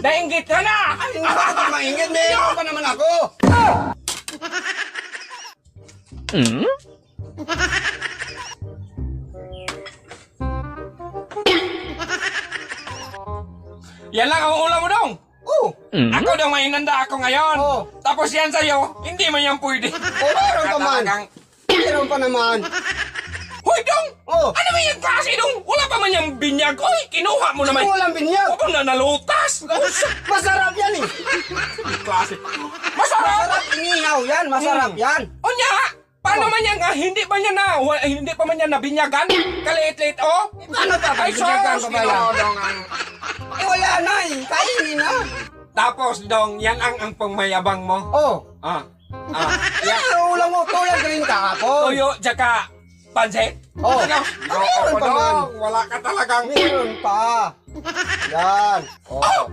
Nainggit ka na! Ay, hindi ako maingit. Mayroon pa naman ako. Yan lang ang ulam mo dong! Oh, Ako daw may inanda ako ngayon! Oh. Tapos yan sa'yo, hindi man yan pwede! oh, meron pa man. Meron pa naman. Hoy dong! Oh, Ano ba yung klase dong? Wala pa man yung binyag! Oy, kinuha mo naman! walang binyag. Huwag mo na nalutas! Masarap yan eh. Klase! Masarap! Masarap, inihaw yan. Masarap yan. O niya! Paano man yan hindi pa man yan hindi pa man yan nabinyagan? Kaliit-liit, oh! Ano pa? Ay, Binyagan sos! pa ba yan? Dong, Eh, wala na eh. Kainin na. Tapos, dong, yan ang pangmayabang mo. Oh, Yan. yan ang ulam mo. Tulad rin kahapon. Tuyo, tsaka pansit. Oh. Ano? Meron pa man. Wala ka talagang... Meron pa. Yan. Oh.